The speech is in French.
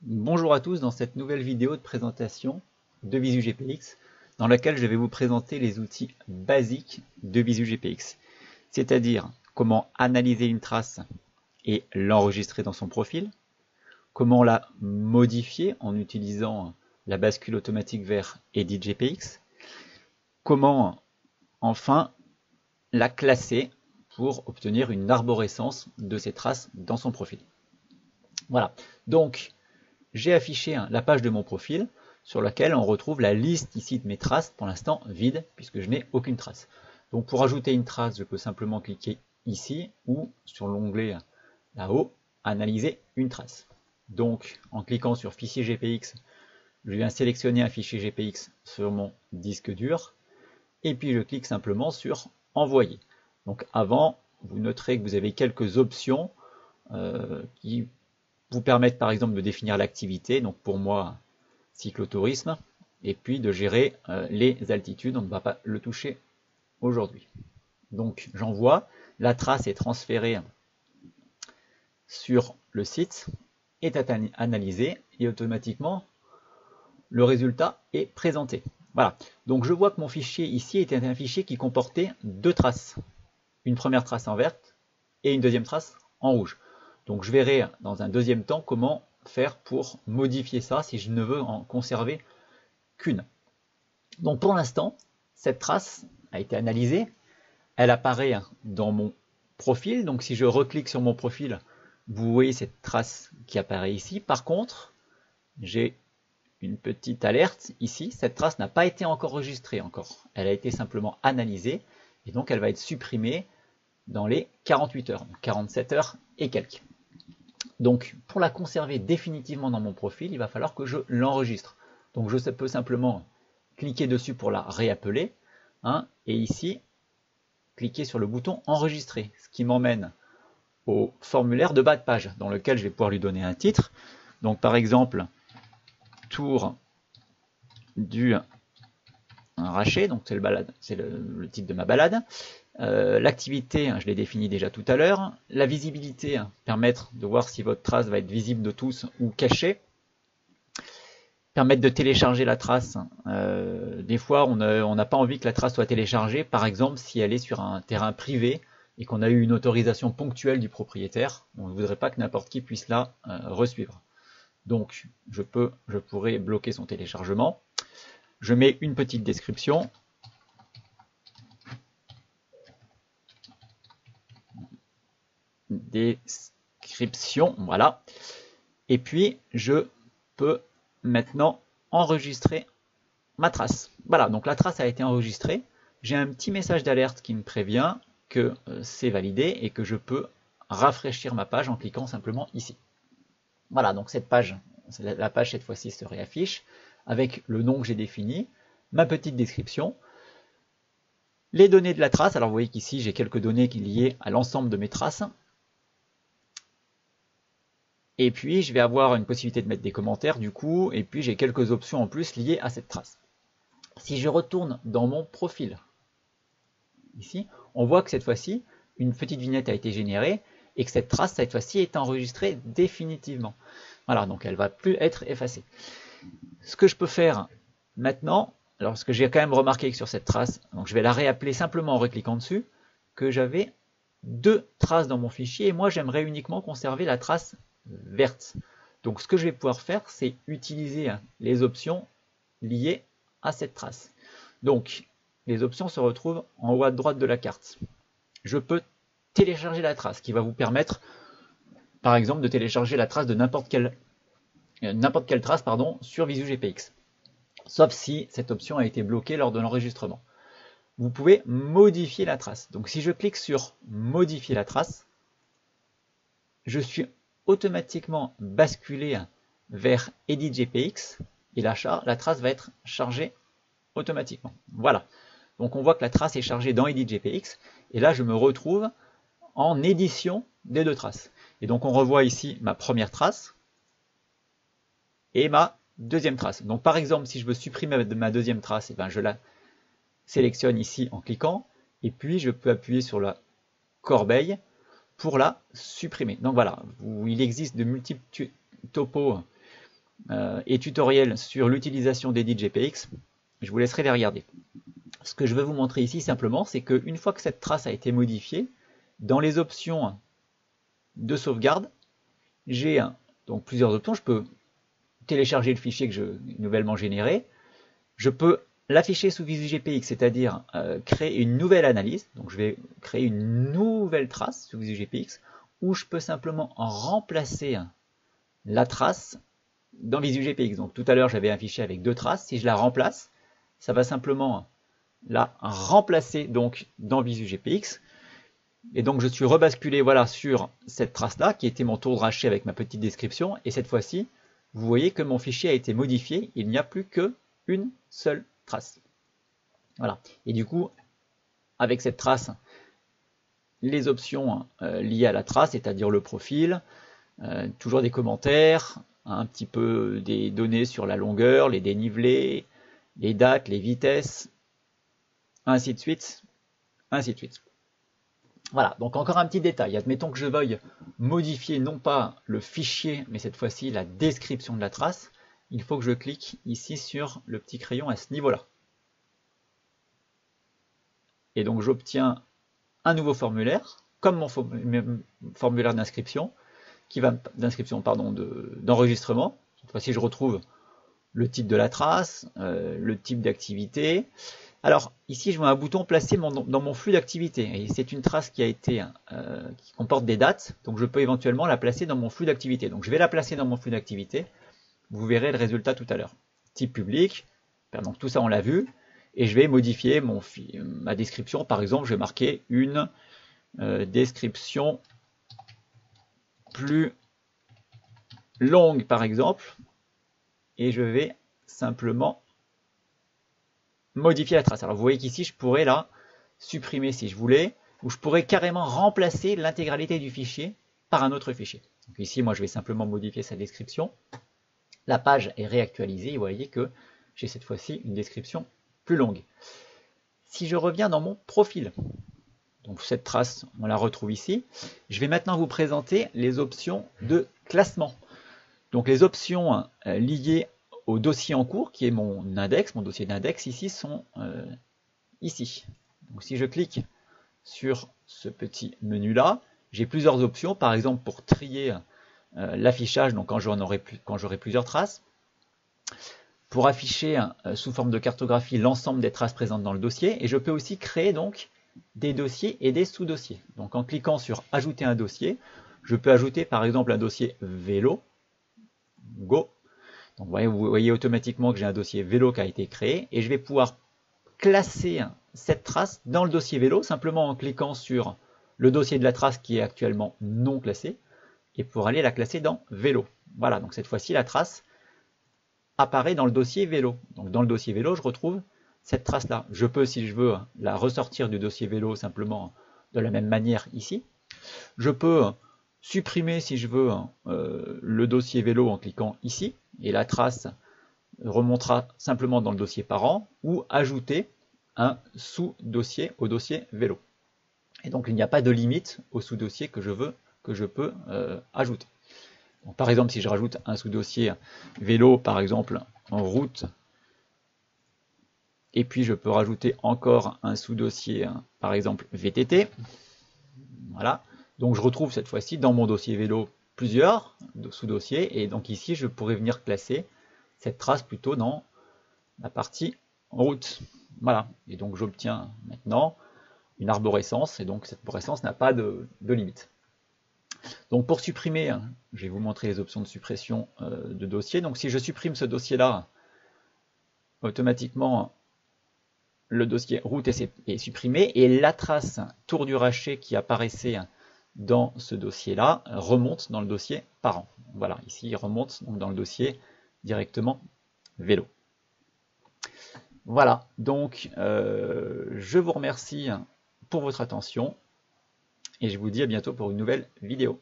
Bonjour à tous dans cette nouvelle vidéo de présentation de Visu GPX dans laquelle je vais vous présenter les outils basiques de Visu GPX, c'est-à-dire comment analyser une trace et l'enregistrer dans son profil, comment la modifier en utilisant la bascule automatique vers Edit GPX, comment enfin la classer pour obtenir une arborescence de ces traces dans son profil. Voilà, donc j'ai affiché la page de mon profil sur laquelle on retrouve la liste ici de mes traces, pour l'instant vide puisque je n'ai aucune trace. Donc pour ajouter une trace, je peux simplement cliquer ici ou sur l'onglet là-haut, analyser une trace. Donc en cliquant sur fichier GPX, je viens sélectionner un fichier GPX sur mon disque dur et puis je clique simplement sur envoyer. Donc avant, vous noterez que vous avez quelques options qui vous permettent par exemple de définir l'activité, donc pour moi cyclotourisme, et puis de gérer les altitudes, on ne va pas le toucher aujourd'hui. Donc j'envoie, la trace est transférée sur le site, est analysée et automatiquement le résultat est présenté. Voilà, donc je vois que mon fichier ici était un fichier qui comportait deux traces, une première trace en verte et une deuxième trace en rouge. Donc je verrai dans un deuxième temps comment faire pour modifier ça si je ne veux en conserver qu'une. Donc pour l'instant, cette trace a été analysée, elle apparaît dans mon profil, donc si je reclique sur mon profil, vous voyez cette trace qui apparaît ici. Par contre, j'ai une petite alerte ici, cette trace n'a pas été encore enregistrée encore, elle a été simplement analysée et donc elle va être supprimée dans les 48 heures, 47 heures et quelques. Donc pour la conserver définitivement dans mon profil, il va falloir que je l'enregistre. Donc je peux simplement cliquer dessus pour la réappeler, et ici, cliquer sur le bouton enregistrer, ce qui m'emmène au formulaire de bas de page, dans lequel je vais pouvoir lui donner un titre. Donc par exemple, tour du Raché, donc c'est le titre de ma balade. L'activité, je l'ai défini déjà tout à l'heure. La visibilité, permettre de voir si votre trace va être visible de tous ou cachée. Permettre de télécharger la trace. Des fois, on n'a pas envie que la trace soit téléchargée, par exemple si elle est sur un terrain privé et qu'on a eu une autorisation ponctuelle du propriétaire. On ne voudrait pas que n'importe qui puisse la resuivre. Donc, je pourrais bloquer son téléchargement. Je mets une petite description. Description, voilà. Et puis, je peux maintenant enregistrer ma trace. Voilà, donc la trace a été enregistrée. J'ai un petit message d'alerte qui me prévient que c'est validé et que je peux rafraîchir ma page en cliquant simplement ici. Voilà, donc cette page, la page cette fois-ci se réaffiche avec le nom que j'ai défini, ma petite description, les données de la trace. Alors vous voyez qu'ici j'ai quelques données liées à l'ensemble de mes traces. Et puis je vais avoir une possibilité de mettre des commentaires du coup, et puis j'ai quelques options en plus liées à cette trace. Si je retourne dans mon profil, ici, on voit que cette fois-ci, une petite vignette a été générée et que cette trace, cette fois-ci, est enregistrée définitivement. Voilà, donc elle ne va plus être effacée. Ce que je peux faire maintenant, alors ce que j'ai quand même remarqué que sur cette trace, donc je vais la réappeler simplement en recliquant dessus, que j'avais deux traces dans mon fichier et moi j'aimerais uniquement conserver la trace verte. Donc ce que je vais pouvoir faire, c'est utiliser les options liées à cette trace. Donc les options se retrouvent en haut à droite de la carte. Je peux télécharger la trace qui va vous permettre par exemple de télécharger la trace de n'importe quelle trace sur Visu GPX. Sauf si cette option a été bloquée lors de l'enregistrement. Vous pouvez modifier la trace. Donc si je clique sur modifier la trace, je suis automatiquement basculé vers Edit GPX et la trace va être chargée automatiquement. Voilà. Donc on voit que la trace est chargée dans Edit GPX et là je me retrouve en édition des deux traces. Et donc on revoit ici ma première trace et ma deuxième trace. Donc par exemple si je veux supprimer ma deuxième trace, et je la sélectionne ici en cliquant et puis je peux appuyer sur la corbeille pour la supprimer. Donc voilà, il existe de multiples topos et tutoriels sur l'utilisation d'Edit GPX. Je vous laisserai les regarder. Ce que je veux vous montrer ici simplement, c'est qu'une fois que cette trace a été modifiée, dans les options de sauvegarde, j'ai donc plusieurs options. Je peux télécharger le fichier que j'ai nouvellement généré. Je peux l'afficher sous Visu GPX, c'est-à-dire créer une nouvelle analyse. Donc je vais créer une nouvelle trace sous Visu GPX, ou je peux simplement remplacer la trace dans Visu GPX. Donc tout à l'heure j'avais un fichier avec 2 traces. Si je la remplace, ça va simplement la remplacer donc dans Visu GPX. Et donc je suis rebasculé voilà, sur cette trace-là, qui était mon tour de rachet avec ma petite description. Et cette fois-ci, vous voyez que mon fichier a été modifié. Il n'y a plus qu'une seule trace. Voilà. Et du coup, avec cette trace, les options liées à la trace, c'est-à-dire le profil, toujours des commentaires, un petit peu des données sur la longueur, les dénivelés, les dates, les vitesses, ainsi de suite, ainsi de suite. Voilà, donc encore un petit détail. Admettons que je veuille modifier non pas le fichier, mais cette fois-ci la description de la trace. Il faut que je clique ici sur le petit crayon à ce niveau-là. Et donc j'obtiens un nouveau formulaire, comme mon formulaire d'inscription, d'enregistrement. Cette fois-ci, je retrouve le titre de la trace, le type d'activité. Alors ici, je vois un bouton placé dans mon flux d'activité. Et c'est une trace qui a été qui comporte des dates, donc je peux éventuellement la placer dans mon flux d'activité. Donc je vais la placer dans mon flux d'activité. Vous verrez le résultat tout à l'heure. Type public, donc tout ça on l'a vu. Et je vais modifier ma description. Par exemple, je vais marquer une description plus longue, par exemple. Et je vais simplement modifier la trace. Alors vous voyez qu'ici, je pourrais la supprimer si je voulais, ou je pourrais carrément remplacer l'intégralité du fichier par un autre fichier. Donc ici, moi, je vais simplement modifier sa description. La page est réactualisée. Et vous voyez que j'ai cette fois-ci une description plus longue. Si je reviens dans mon profil, donc cette trace, on la retrouve ici. Je vais maintenant vous présenter les options de classement. Donc les options liées au dossier en cours, qui est mon dossier d'index ici, sont ici. Donc si je clique sur ce petit menu-là, j'ai plusieurs options, par exemple pour trier l'affichage, donc quand j'aurai plusieurs traces, pour afficher sous forme de cartographie l'ensemble des traces présentes dans le dossier, et je peux aussi créer donc des dossiers et des sous-dossiers. Donc en cliquant sur ajouter un dossier, je peux ajouter par exemple un dossier vélo, go. Donc vous voyez automatiquement que j'ai un dossier vélo qui a été créé, et je vais pouvoir classer cette trace dans le dossier vélo simplement en cliquant sur le dossier de la trace qui est actuellement non classé, et pour aller la classer dans vélo. Voilà, donc cette fois-ci la trace apparaît dans le dossier vélo. Donc dans le dossier vélo, je retrouve cette trace-là. Je peux, si je veux, la ressortir du dossier vélo simplement de la même manière ici. Je peux supprimer, si je veux, le dossier vélo en cliquant ici, et la trace remontera simplement dans le dossier parent, ou ajouter un sous-dossier au dossier vélo. Et donc il n'y a pas de limite au sous-dossier que je peux ajouter. Donc, par exemple, si je rajoute un sous-dossier vélo, par exemple, en route, et puis je peux rajouter encore un sous-dossier, par exemple, VTT. Voilà. Donc je retrouve cette fois-ci dans mon dossier vélo plusieurs sous-dossiers, et donc ici je pourrais venir classer cette trace plutôt dans la partie route. Voilà. Et donc j'obtiens maintenant une arborescence, et donc cette arborescence n'a pas de limite. Donc pour supprimer, je vais vous montrer les options de suppression de dossier. Donc si je supprime ce dossier-là, automatiquement le dossier route est supprimé, et la trace tour du rachet qui apparaissait dans ce dossier-là remonte dans le dossier parent. Voilà, ici il remonte donc dans le dossier directement vélo. Voilà, donc je vous remercie pour votre attention, et je vous dis à bientôt pour une nouvelle vidéo.